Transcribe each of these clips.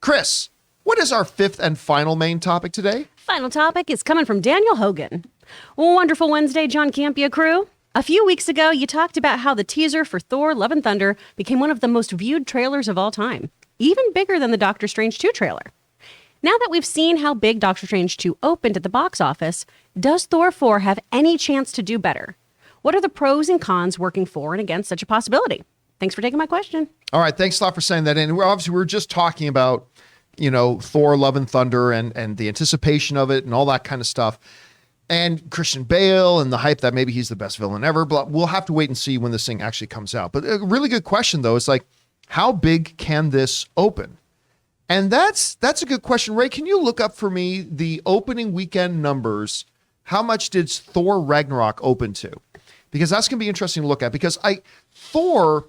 Chris, what is our fifth and final main topic today? Final topic is coming from Daniel Hogan. Wonderful Wednesday John Campea Crew. A few weeks ago, you talked about how the teaser for Thor Love and Thunder became one of the most viewed trailers of all time, even bigger than the Doctor Strange 2 trailer. Now that we've seen how big Doctor Strange 2 opened at the box office, does Thor 4 have any chance to do better? What are the pros and cons working for and against such a possibility? Thanks for taking my question. All right, thanks a lot for saying that. And we're just talking about, Thor Love and Thunder and the anticipation of it and all that kind of stuff. And Christian Bale and the hype that maybe he's the best villain ever. But we'll have to wait and see when this thing actually comes out. But a really good question, though, is like, how big can this open? And that's a good question. Ray, can you look up for me the opening weekend numbers? How much did Thor Ragnarok open to? Because that's going to be interesting to look at. Because the first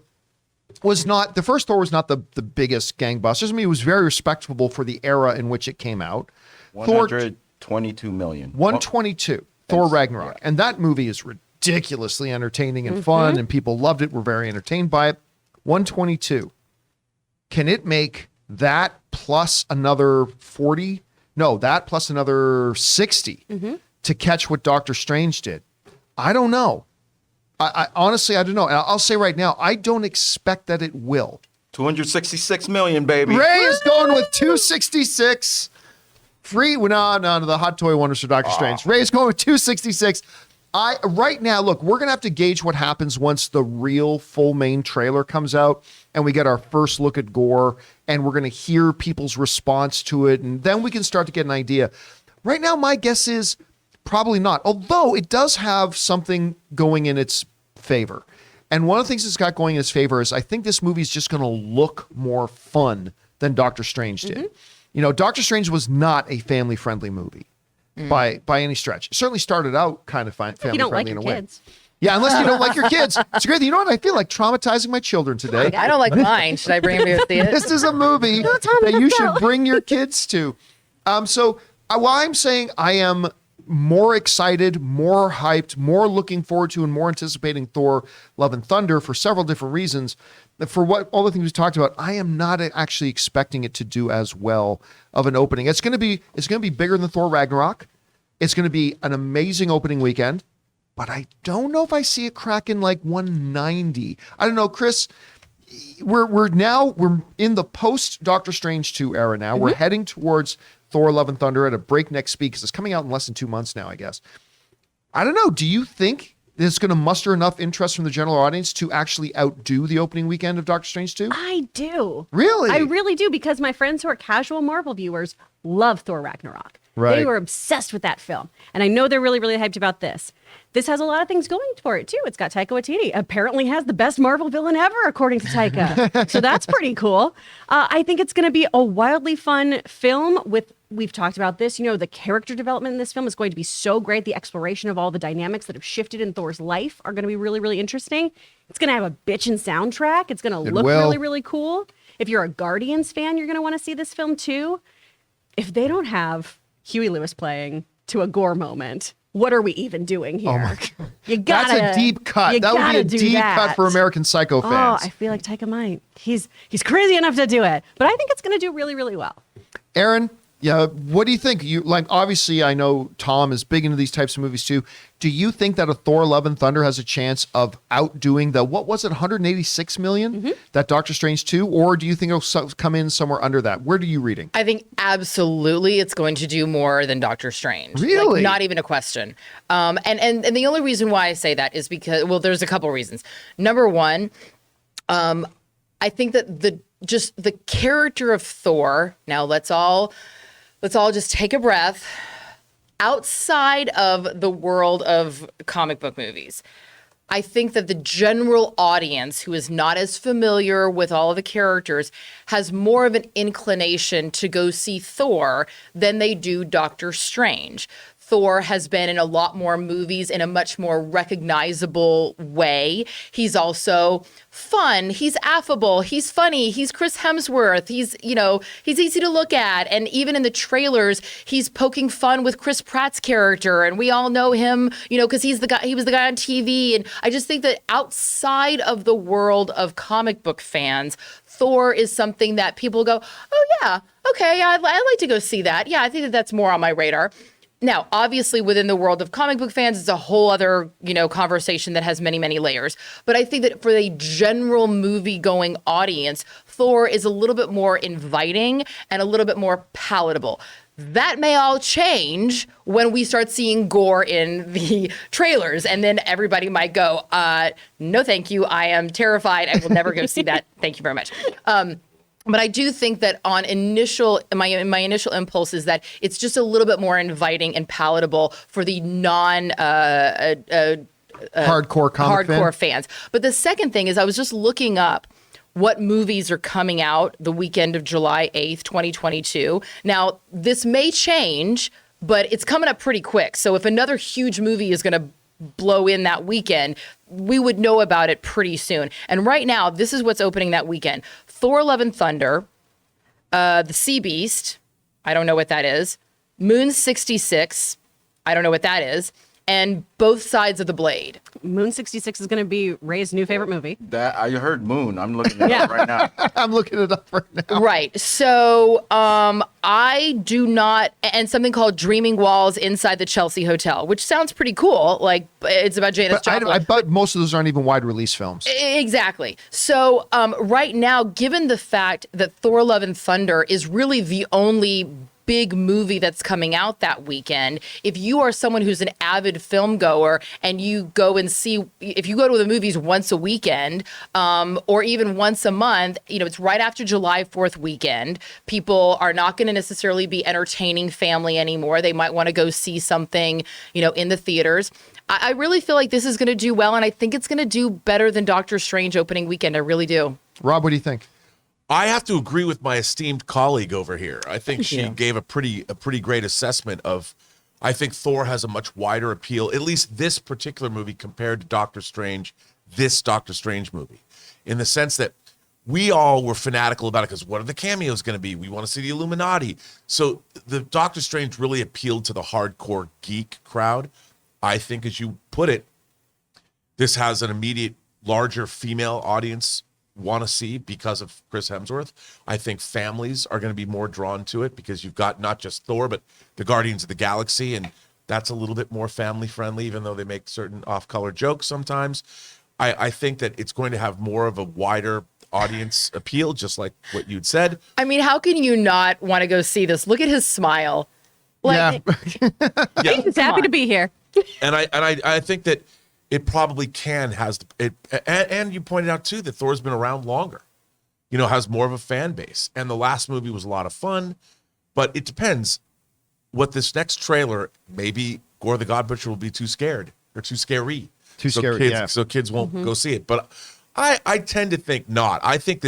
Thor was not the biggest gangbusters. I mean, it was very respectable for the era in which it came out. 122 million. 122, Thor Ragnarok. Yeah. And that movie is ridiculously entertaining and fun, and people loved it, were very entertained by it. 122. Can it make that plus another 40? No, that plus another 60 to catch what Doctor Strange did? I don't know. I honestly, I don't know. And I'll say right now, I don't expect that it will. 266 million, baby. Ray is going with 266. Free, no, the hot toy wonders for Doctor Strange. Ray is going with 266. Right now, look, we're going to have to gauge what happens once the real full main trailer comes out and we get our first look at Gore and we're going to hear people's response to it. And then we can start to get an idea. Right now, my guess is probably not, although it does have something going in its favor. And one of the things it's got going in its favor is I think this movie is just going to look more fun than Doctor Strange did. Doctor Strange was not a family-friendly movie by any stretch. It certainly started out kind of family-friendly in a way. Kids. Yeah, unless you don't like your kids. It's great. You know what? I feel like traumatizing my children today. I don't like mine. Should I bring them to see it? This is a movie that you should bring your kids to. So while I'm saying I am more excited, more hyped, more looking forward to, and more anticipating Thor Love and Thunder for several different reasons, for all the things we talked about, I am not actually expecting it to do as well of an opening. It's going to be bigger than Thor Ragnarok. It's going to be an amazing opening weekend, but I don't know if I see it cracking like 190. I don't know, Chris. We're in the post Doctor Strange 2 era now. We're heading towards Thor Love and Thunder at a breakneck speed because it's coming out in less than 2 months now, I guess. I don't know. Do you think it's going to muster enough interest from the general audience to actually outdo the opening weekend of Doctor Strange 2? I do. Really? I really do, because my friends who are casual Marvel viewers love Thor Ragnarok. Right. They were obsessed with that film. And I know they're really, really hyped about this. This has a lot of things going for it, too. It's got Taika Waititi. Apparently has the best Marvel villain ever, according to Taika. So that's pretty cool. I think it's going to be a wildly fun film we've talked about this, the character development in this film is going to be so great. The exploration of all the dynamics that have shifted in Thor's life are going to be really, really interesting. It's going to have a bitchin' soundtrack. It's going to look really, really cool. If you're a Guardians fan, you're going to want to see this film, too. If they don't have Huey Lewis playing to a Gore moment, what are we even doing here? Oh my God. You gotta, that's a deep cut. That would be a deep cut for American Psycho fans. Oh, I feel like Taika might. He's crazy enough to do it. But I think it's going to do really, really well. Aaron, yeah, what do you think? Obviously, I know Tom is big into these types of movies too. Do you think that a Thor Love and Thunder has a chance of outdoing the, 186 million that Doctor Strange 2? Or do you think it'll come in somewhere under that? Where are you reading? I think absolutely it's going to do more than Doctor Strange. Really? Not even a question. And the only reason why I say that is because, there's a couple reasons. Number one, I think that the character of Thor, now let's all just take a breath, outside of the world of comic book movies. I think that the general audience who is not as familiar with all of the characters has more of an inclination to go see Thor than they do Doctor Strange. Thor has been in a lot more movies in a much more recognizable way. He's also fun. He's affable. He's funny. He's Chris Hemsworth. He's easy to look at. And even in the trailers, he's poking fun with Chris Pratt's character. And we all know him, because he was the guy on TV. And I just think that outside of the world of comic book fans, Thor is something that people go, oh yeah, okay, I'd like to go see that. Yeah, I think that's more on my radar. Now, obviously, within the world of comic book fans, it's a whole other, conversation that has many, many layers. But I think that for the general movie-going audience, Thor is a little bit more inviting and a little bit more palatable. That may all change when we start seeing gore in the trailers, and then everybody might go, no, thank you. I am terrified. I will never go see that. Thank you very much. But I do think that on my initial impulse is that it's just a little bit more inviting and palatable for the hardcore fans. But the second thing is I was just looking up what movies are coming out the weekend of July 8th, 2022. Now, this may change, but it's coming up pretty quick. So if another huge movie is going to blow in that weekend, we would know about it pretty soon. And right now, this is what's opening that weekend. Thor Love and Thunder, The Sea Beast, I don't know what that is, Moon 66, I don't know what that is, and Both Sides of the Blade. Moon 66 is going to be Ray's new favorite movie. That I heard Moon. I'm looking it up right now. I'm looking it up right now. Right. So I do not, and something called Dreaming Walls Inside the Chelsea Hotel, which sounds pretty cool. Like it's about Janis Joplin. I bet most of those aren't even wide release films. Exactly. So right now, given the fact that Thor Love and Thunder is really the only big movie that's coming out that weekend, if you are someone who's an avid film goer and you go and see, if you go to the movies once a weekend or even once a month, it's right after July 4th weekend. People are not going to necessarily be entertaining family anymore. They might want to go see something, in the theaters. I really feel like this is going to do well, and I think it's going to do better than Doctor Strange opening weekend. I really do. Rob, what do you think? I have to agree with my esteemed colleague over here. I think she gave a pretty great assessment of, I think Thor has a much wider appeal, at least this particular movie compared to Doctor Strange, this Doctor Strange movie, in the sense that we all were fanatical about it because what are the cameos going to be? We want to see the Illuminati. So the Doctor Strange really appealed to the hardcore geek crowd. I think, as you put it, this has an immediate larger female audience want to see because of Chris Hemsworth. I think families are going to be more drawn to it because you've got not just Thor, but the Guardians of the Galaxy, and that's a little bit more family friendly, even though they make certain off-color jokes sometimes. I think that it's going to have more of a wider audience appeal, just like what you'd said. I mean, how can you not want to go see this? Look at his smile. Like, He's just happy to be here. And I think that it probably has it, and you pointed out too that Thor's been around longer, has more of a fan base. And the last movie was a lot of fun, but it depends. What this next trailer, maybe Gore the God Butcher will be too scared or too scary. So kids won't go see it. But I tend to think not. I think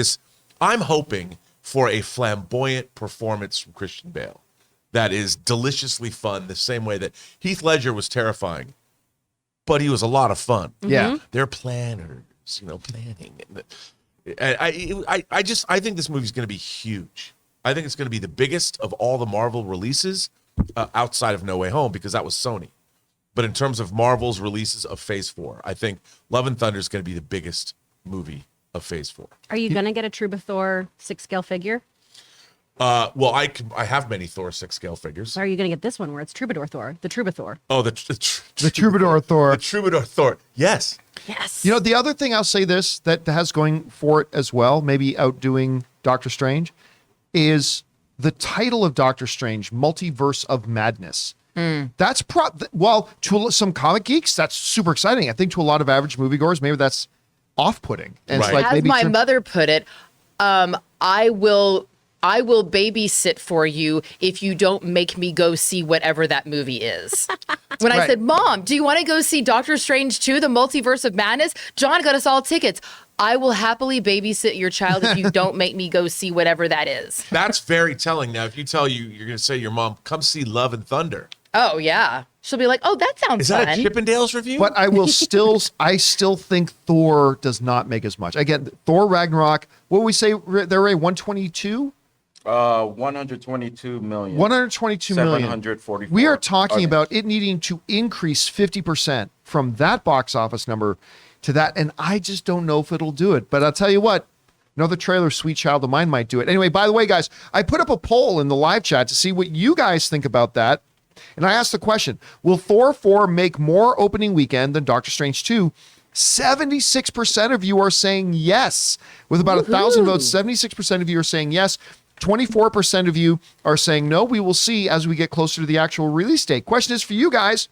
I'm hoping for a flamboyant performance from Christian Bale that is deliciously fun, the same way that Heath Ledger was terrifying, but he was a lot of fun. Yeah. They're planners, planning. I think this movie's going to be huge. I think it's going to be the biggest of all the Marvel releases outside of No Way Home, because that was Sony. But in terms of Marvel's releases of Phase 4, I think Love and Thunder is going to be the biggest movie of Phase 4. Are you going to get a Troubadour 6-scale figure? Well, I have many Thor 6-scale figures. Or are you going to get this one where it's Troubadour Thor, the Troubadour? Oh, the Troubadour Thor. The Troubadour Thor. Yes. Yes. The other thing I'll say that has going for it as well, maybe outdoing Doctor Strange, is the title of Doctor Strange, Multiverse of Madness. That's to some comic geeks, that's super exciting. I think to a lot of average moviegoers, maybe that's off-putting. And it's like, as maybe my mother put it, I will babysit for you if you don't make me go see whatever that movie is. When I said, Mom, do you want to go see Doctor Strange 2, The Multiverse of Madness? John got us all tickets. I will happily babysit your child if you don't make me go see whatever that is. That's very telling. Now, if you're going to say to your mom, come see Love and Thunder. Oh yeah, she'll be like, "Oh, that sounds Is that fun." a Chippendales review? But I still think Thor does not make as much. Again, Thor Ragnarok, what would we say they're a 122? 122 million. 122 million. 744. We are talking Okay. about it needing to increase 50% from that box office number to that. And I just don't know if it'll do it. But I'll tell you what, another trailer, Sweet Child of Mine, might do it. Anyway, by the way, guys, I put up a poll in the live chat to see what you guys think about that. And I asked the question, will Thor 4 make more opening weekend than Doctor Strange 2? 76% of you are saying yes. With about 1,000 votes, 76% of you are saying yes. 24% of you are saying no. We will see as we get closer to the actual release date. Question is for you guys,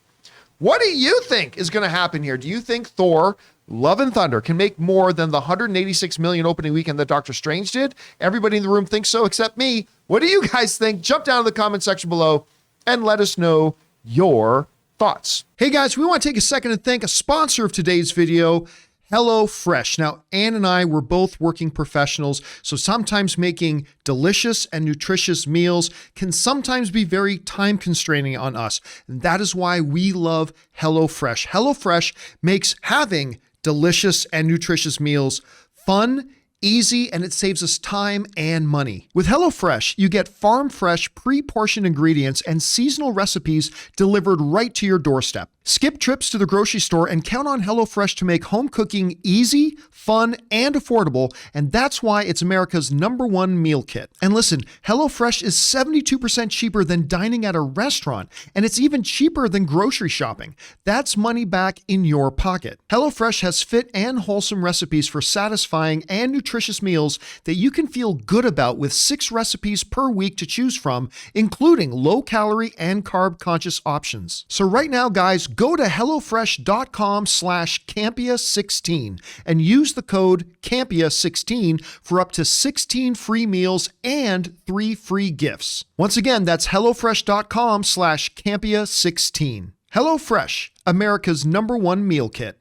what do you think is going to happen here? Do you think Thor Love and Thunder can make more than the 186 million opening weekend that Doctor Strange did? Everybody in the room thinks so, except me. What do you guys think? Jump down to the comment section below and let us know your thoughts. Hey guys, we want to take a second and thank a sponsor of today's video, HelloFresh. Now, Ann and I were both working professionals, so sometimes making delicious and nutritious meals can sometimes be very time constraining on us. And that is why we love HelloFresh. HelloFresh makes having delicious and nutritious meals fun, easy, and it saves us time and money. With HelloFresh, you get farm-fresh, pre-portioned ingredients and seasonal recipes delivered right to your doorstep. Skip trips to the grocery store and count on HelloFresh to make home cooking easy, fun, and affordable, and that's why it's America's #1 meal kit. And listen, HelloFresh is 72% cheaper than dining at a restaurant, and it's even cheaper than grocery shopping. That's money back in your pocket. HelloFresh has fit and wholesome recipes for satisfying and nutritious meals that you can feel good about with 6 recipes per week to choose from, including low-calorie and carb-conscious options. So right now, guys, go to HelloFresh.com/Campea16 and use the code Campea16 for up to 16 free meals and 3 free gifts. Once again, that's HelloFresh.com/Campea16. HelloFresh, America's #1 meal kit.